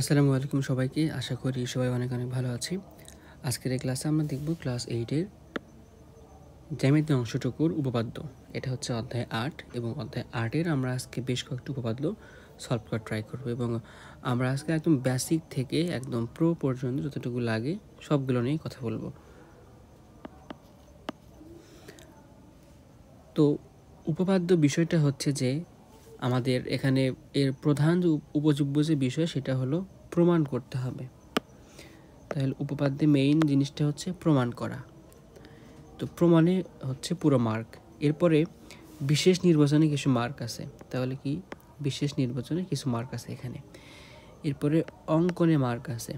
আসসালামু আলাইকুম সবাইকে। আশা করি সবাই অনেক ভালো আছি। আজকের এই ক্লাসে আমরা দেখব ক্লাস 8 এর জ্যামিতি অংশটুকুর উপপাদ্য। এটা হচ্ছে অধ্যায় 8 এবং অধ্যায় 8 এর আমরা আজকে বেশ কয়েকটি উপপাদ্য সলভ করার ট্রাই করব এবং আমরা আজকে একদম বেসিক থেকে একদম প্রো পর্যন্ত যতটুকু লাগে সবগুলো নিয়ে কথা বলবো। তো উপপাদ্য বিষয়টা হচ্ছে যে আমাদের এখানে এর প্রধান যে উপজীব্য যে বিষয় সেটা হলো প্রমাণ করতে হবে। তাহলে উপপাদ্যে মেইন জিনিসটা হচ্ছে প্রমাণ করা। তো প্রমাণে হচ্ছে পুরো মার্ক। এরপরে বিশেষ নির্বাচনে কিছু মার্ক আছে। তাহলে কি বিশেষ নির্বাচনে কিছু মার্ক আছে এখানে। এরপরে অঙ্কনে মার্ক আছে।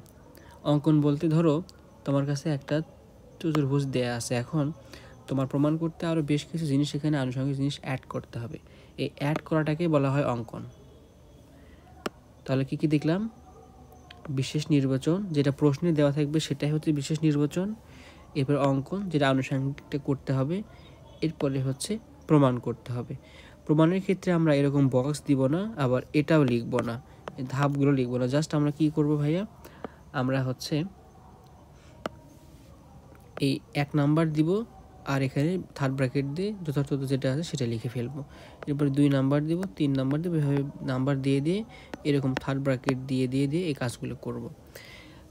অঙ্কন বলতে ধরো তোমার কাছে একটা চতুর্ভুজ দেয়া আছে, এখন তোমার প্রমাণ করতে আরও বেশ কিছু জিনিস এখানে আনুষঙ্গিক জিনিস অ্যাড করতে হবে। এই অ্যাড করাটাকে বলা হয় অঙ্কন। তাহলে কি কি দেখলাম? বিশেষ নির্বাচন, যেটা প্রশ্নে দেওয়া থাকবে সেটাই হচ্ছে বিশেষ নির্বাচন। এরপর অঙ্কন, যেটা আনুষঙ্গিকটা করতে হবে। এরপরে হচ্ছে প্রমাণ করতে হবে। প্রমাণের ক্ষেত্রে আমরা এরকম বক্স দিব না, আবার এটাও লিখব না, ধাপগুলো লিখব না। জাস্ট আমরা কি করব ভাইয়া, আমরা হচ্ছে এই 1 নাম্বার দিব আর এখানে থার্ড ব্র্যাকেট দিয়ে যথার্থ যেটা আছে সেটা লিখে ফেলবো। এরপরে 2 নাম্বার দিব, 3 নাম্বার দিব, এভাবে নাম্বার দিয়ে দিয়ে এরকম থার্ড ব্র্যাকেট দিয়ে দিয়ে দিয়ে এই কাজগুলো করব।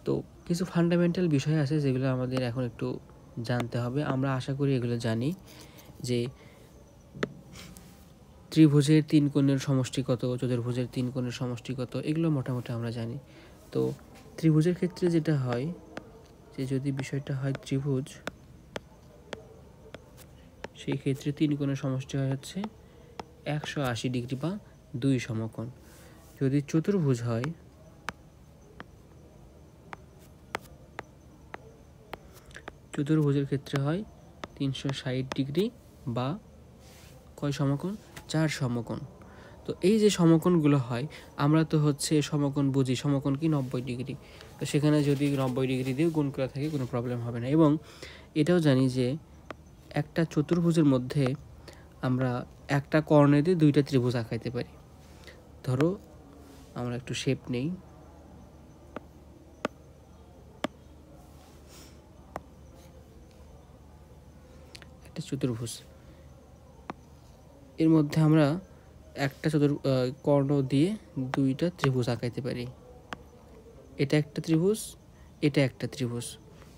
তো কিছু ফান্ডামেন্টাল বিষয় আছে যেগুলো আমাদের এখন একটু জানতে হবে। আমরা আশা করি এগুলো জানি যে ত্রিভুজের 3 কোণের সমষ্টি কত, চতুর্ভুজের 3 কোণের সমষ্টি কত, এগুলো মোটামুটি আমরা জানি। তো ত্রিভুজের ক্ষেত্রে যেটা হয় যে যদি বিষয়টা হয় ত্রিভুজ, সেই ক্ষেত্রে 3 কোণের সমষ্টি হয় হচ্ছে 180 ডিগ্রি বা 2 সমকোণ। যদি চতুর্ভুজ হয়, চতুর্ভুজের ক্ষেত্রে হয় 360 ডিগ্রি বা কয় সমকোণ? 4 সমকোণ। তো এই যে সমকোণগুলো হয়, আমরা তো হচ্ছে সমকোণ বুঝি, সমকোণ কি 90 ডিগ্রি। তো সেখানে যদি 90 ডিগ্রি দিয়ে গুণ করা থাকে কোনো প্রবলেম হবে না। এবং এটাও জানি যে একটা চতুর্ভুজের মধ্যে আমরা একটা কর্ণে দিয়ে 2টা ত্রিভুজ আঁকাইতে পারি। ধরো আমরা একটু শেপ নেই, একটা চতুর্ভুজ, এর মধ্যে আমরা একটা কর্ণ দিয়ে 2টা ত্রিভুজ আঁকাইতে পারি। এটা একটা ত্রিভুজ, এটা একটা ত্রিভুজ।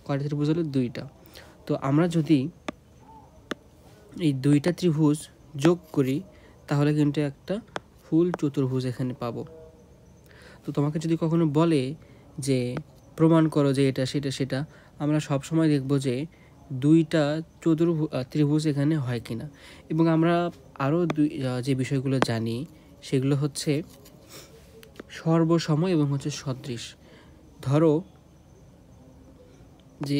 কয়টা ত্রিভুজ হলো? 2টা। তো আমরা যদি এই 2টা ত্রিভুজ যোগ করি তাহলে কিন্তু একটা ফুল চতুর্ভুজ এখানে পাবো। তো তোমাকে যদি কখনো বলে যে প্রমাণ করো যে এটা সেটা সেটা, আমরা সব সময় দেখব যে 2টা ত্রিভুজ এখানে হয় কিনা। এবং আমরা আরও যে বিষয়গুলো জানি সেগুলো হচ্ছে সর্বসম এবং হচ্ছে সদৃশ। ধরো যে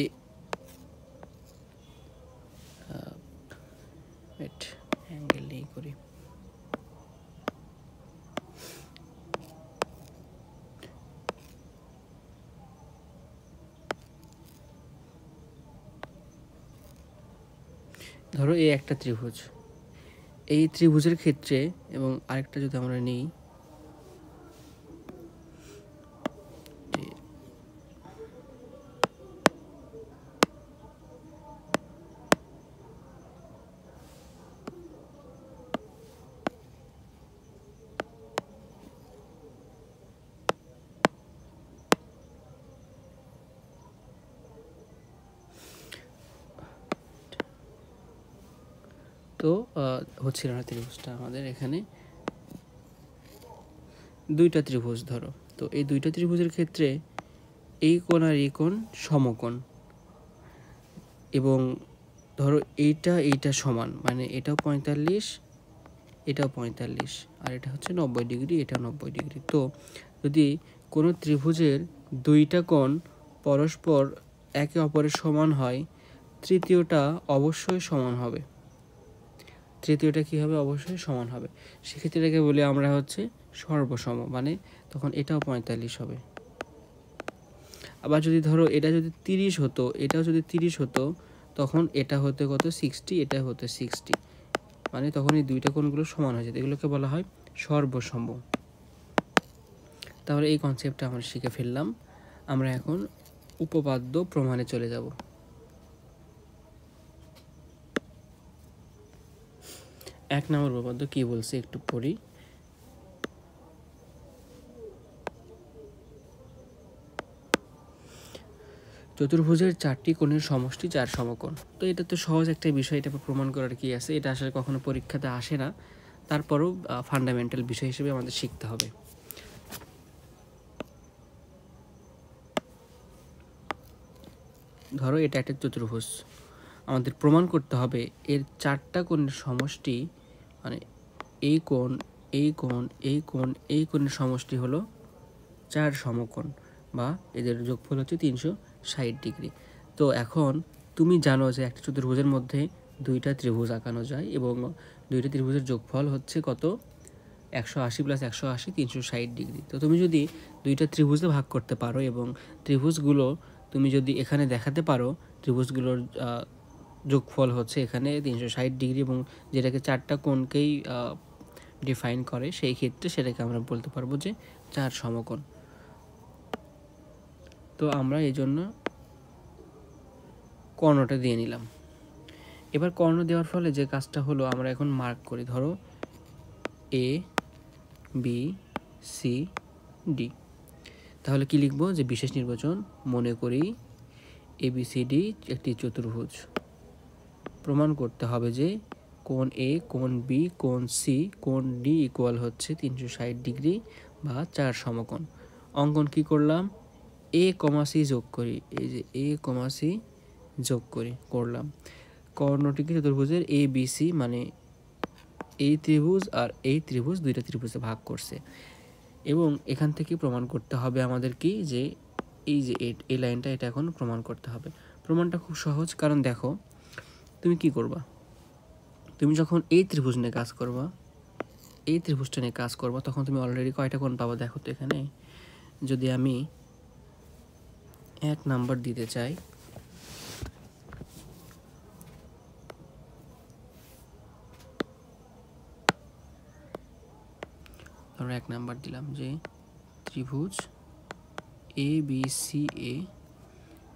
অ্যাঙ্গেল নেই করি, ধরো এই একটা ত্রিভুজ, এই ত্রিভুজের ক্ষেত্রে এবং আরেকটা যদি আমরা নিই, তো হচ্ছিল না ত্রিভুজটা আমাদের, এখানে 2টা ত্রিভুজ ধরো। তো এই 2টা ত্রিভুজের ক্ষেত্রে এই কোণ আর এই কোণ সমকোণ, এবং ধরো এইটা সমান, মানে এটাও 45, এটাও 45, আর এটা হচ্ছে 90 ডিগ্রি, এটা 90 ডিগ্রি। তো যদি কোনো ত্রিভুজের 2টা কোণ পরস্পর একে অপরের সমান হয়, তৃতীয়টা অবশ্যই সমান হবে। তৃতীয়টা কী হবে? অবশ্যই সমান হবে। সেক্ষেত্রে এটাকে বলি আমরা হচ্ছে সর্বসম, মানে তখন এটাও 45 হবে। আবার যদি ধরো এটা যদি 30 হতো, এটাও যদি 30 হতো, তখন এটা হতে কত? 60, এটা হতে 60, মানে তখন এই 2টা কোণগুলো সমান হয়ে যেত। এগুলোকে বলা হয় সর্বসম। তাহলে এই কনসেপ্টটা আমরা শিখে ফেললাম। আমরা এখন উপপাদ্য প্রমাণে চলে যাব। এক নম্বর উপপাদ্য কি বলছে একটু পড়ি। চতুর্ভুজের 4টি কোণের সমষ্টি 4 সমকোণ। তো এটা তো সহজ একটা বিষয়, এটা প্রমাণ করার কি আছে, এটা আসলে কখনো পরীক্ষাতে আসে না, তারপরেও ফান্ডামেন্টাল বিষয় হিসেবে আমাদের শিখতে হবে। ধরো এটা একটা চতুর্ভুজ, আমাদের প্রমাণ করতে হবে এর 4টা কোণের সমষ্টি, মানে এই কোণ, এই কোণ, এই কোণ, এই কোণের সমষ্টি হলো 4 সমকোণ, বা এদের যোগফল হচ্ছে 360 ডিগ্রি। তো এখন তুমি জানো যে একটা চতুর্ভুজের মধ্যে 2টা ত্রিভুজ আঁকানো যায় এবং 2টা ত্রিভুজের যোগফল হচ্ছে কত, 180 + 180 360 ডিগ্রি। তো তুমি যদি 2টা ত্রিভুজে ভাগ করতে পারো এবং ত্রিভুজগুলো তুমি যদি এখানে দেখাতে পারো, ত্রিভুজগুলোর যোগফল হচ্ছে এখানে 360 ডিগ্রি এবং যেটাকে 4টা কোণকেই ডিফাইন করে, সেই ক্ষেত্রে সেটাকে আমরা বলতে পারবো যে 4 সমকোণ। তো আমরা এই জন্য কর্ণটা দিয়ে নিলাম। এবার কর্ণ দেওয়ার ফলে যে কাজটা হলো, আমরা এখন মার্ক করি। ধরো এ, বি, সি, ডি। তাহলে কি লিখব, যে বিশেষ নির্বাচন, মনে করি ABCD একটি চতুর্ভুজ। প্রমাণ করতে হবে যে কোণ এ, কোণ বি, কোণ সি, কোণ ডি ইকুয়াল হচ্ছে 360 ডিগ্রি বা 4 সমকোণ। অঙ্কন কি করলাম, A, C যোগ করি, এই যে A, C যোগ করলাম। কর্ণটিকে চতুর্ভুজের ABC, মানে এই ত্রিভুজ আর এই ত্রিভুজ 2টা ত্রিভুজে ভাগ করছে। এবং এখান থেকে প্রমাণ করতে হবে আমাদের কি, যে এই যে এই লাইনটা, এটা এখন প্রমাণ করতে হবে। প্রমাণটা খুব সহজ, কারণ দেখো তুমি কি করবা, তুমি যখন এই ত্রিভুজ নিয়ে কাজ করবা, এই ত্রিভুজটা নিয়ে কাজ করবা, তখন তুমি অলরেডি কয়টা কোণ পাবা দেখো তো। এখানে যদি আমি 1 নাম্বার দিতে চাই, আমরা 1 নাম্বার দিলাম যে ত্রিভুজ ABCA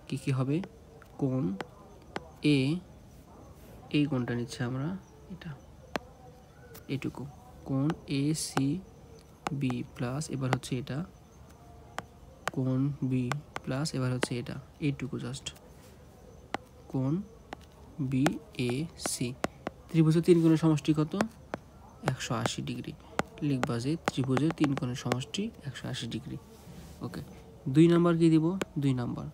কি কি হবে, কোণ এ, এই কোণটা নিচ্ছে আমরা, এটা এটুকু, কোণ ACB প্লাস, এবার হচ্ছে এটা কোণ B প্লাস, এবার হচ্ছে এটা এইটুকু, জাস্ট কোণ BAC। ত্রিভুজের 3 কোণের সমষ্টি কত, 180 ডিগ্রি। লিখবা যে ত্রিভুজের 3 কোণের সমষ্টি 180 ডিগ্রি। ওকে, 2 নাম্বার কি দিব, 2 নাম্বার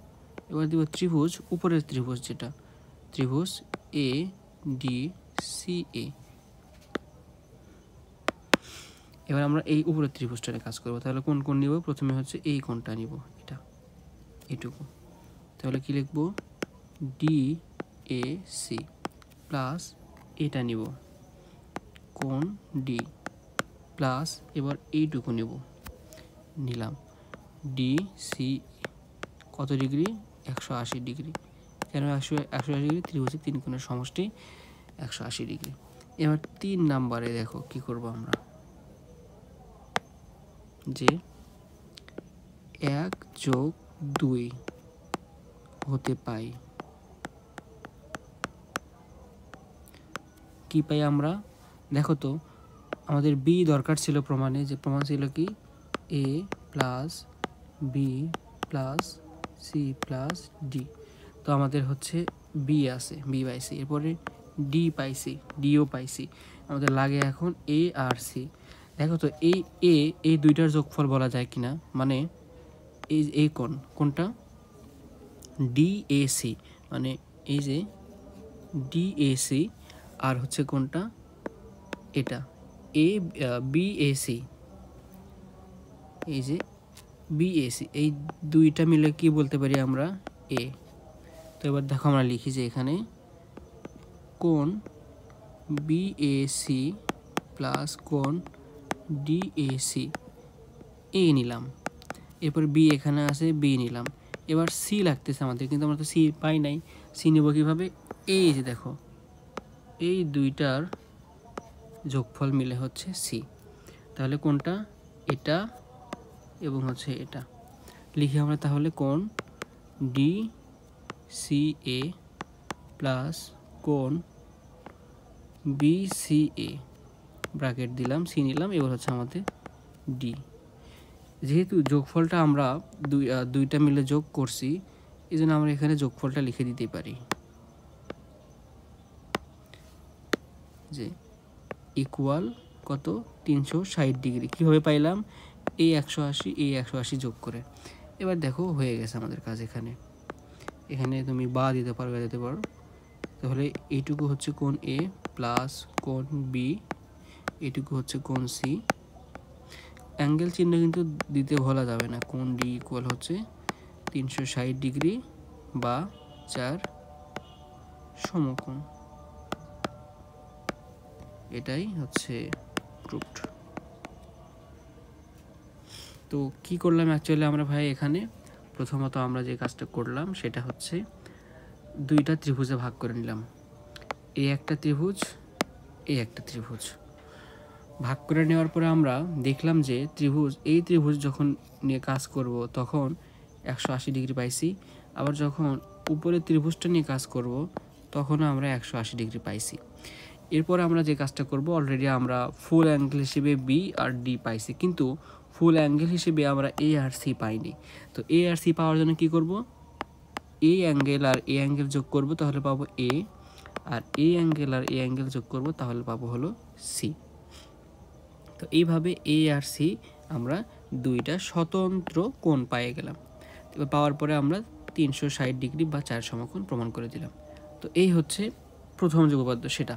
এবার দিব ত্রিভুজ, উপরের ত্রিভুজ যেটা, ত্রিভুজ ADCA। এবার আমরা এই উপরের ত্রিভুজটা নিয়ে কাজ করবো। তাহলে কোন কোণ নিব, প্রথমে হচ্ছে এই কোণটা নিব, এটা এটুকু। তাহলে কি লিখবো, DAC প্লাস এটা নিব, কোণ D প্লাস, এবার এইটুকু নিব, নিলাম DC, কত ডিগ্রি, 180 ডিগ্রি। কেন 180 ডিগ্রি, ত্রিভুজের 3 কোণের সমষ্টি 180 ডিগ্রি। এবার 3 নাম্বারে দেখো কি করব আমরা, যে 1 + 2 হতে পাই, কি পাই আমরা, দেখো তো আমাদের B দরকার ছিল প্রমাণে, যে প্রমাণ ছিল কি A + B + C + D। তো আমাদের হচ্ছে B আছে, B/C, এরপরে D পাইছি, Dও পাইছি, আমাদের লাগে এখন A আর C। দেখো তো এই 2টার যোগফল বলা যায় কিনা, মানে এই কোনটা DAC, মানে এই যে DAC, আর হচ্ছে কোনটা, এটা BAC, এই যে BAC, এই 2টা মিলে কি বলতে পারি আমরা, A। তো এবার দেখো আমরা লিখি যে এখানে কোণ BAC প্লাস কোণ DAC, A নিলাম, এরপর B এখানে আছে, B নিলাম। এবার C লাগতেছে আমাদের, কিন্তু আমরা তো C পাই নাই, C নেব কীভাবে, এই যে দেখো এই 2টার যোগফল মিলে হচ্ছে C। তাহলে কোনটা, এটা এবং হচ্ছে এটা লিখি আমরা তাহলে কোণ ডি সি এ প্লাস কোণ বি সি এ, ব্র্যাকেট দিলাম, সি নিলাম, এবার হচ্ছে আমাদের ডি। যেহেতু যোগফলটা আমরা দুইটা মিলে যোগ করছি, এই জন্য আমরা এখানে যোগফলটা লিখে দিতে পারি যে ইকুয়াল কত 360 ডিগ্রি। কীভাবে পাইলাম? এই 180 এই 180 যোগ করে। এবার দেখো হয়ে গেছে আমাদের কাজ। এখানে এখানে তুমি বা দিতে পারো। তাহলে এইটুকু হচ্ছে কোণ এ প্লাস কোণ বি, এইটুকু হচ্ছে কোণ সি। অ্যাঙ্গেল চিহ্ন কিন্তু দিতে ভোলা যাবে না। কোণ ডি ইকুয়াল হচ্ছে 360 ডিগ্রি বা 4 সমকোণ। এটাই হচ্ছে প্রুফড। তো কি করলাম অ্যাকচুয়ালি আমরা ভাই? এখানে প্রথমত আমরা যে কাজটা করলাম সেটা হচ্ছে দুইটা ত্রিভুজে ভাগ করে নিলাম। এই একটা ত্রিভুজ, এই একটা ত্রিভুজ ভাগ করে নেওয়ার পরে আমরা দেখলাম যে এই ত্রিভুজ যখন নিয়ে কাজ করব তখন 180 ডিগ্রি পাইছি, আবার যখন উপরে ত্রিভুজটা নিয়ে কাজ করব তখন আমরা 180 ডিগ্রি পাইছি। এরপর আমরা যে কাজটা করব, অলরেডি আমরা ফুল অ্যাঙ্গেল হিসেবে বি আর ডি পাইছি, কিন্তু ফুল অ্যাঙ্গেল হিসেবে আমরা এ আর সি পাইনি। তো এ আর সি পাওয়ার জন্য কি করব? এই অ্যাঙ্গেল আর এ অ্যাঙ্গেল যোগ করব, তাহলে পাবো এ, আর এই অ্যাঙ্গেল আর এই অ্যাঙ্গেল যোগ করব, তাহলে পাবো হলো সি। তো এইভাবে এ আর সি আমরা দুইটা স্বতন্ত্র কোণ পেয়ে গেলাম। এবার পাওয়ার পরে আমরা 360 ডিগ্রি বা 4 সমকোণ প্রমাণ করে দিলাম। তো এই হচ্ছে প্রথম যে উপপাদ্য সেটা।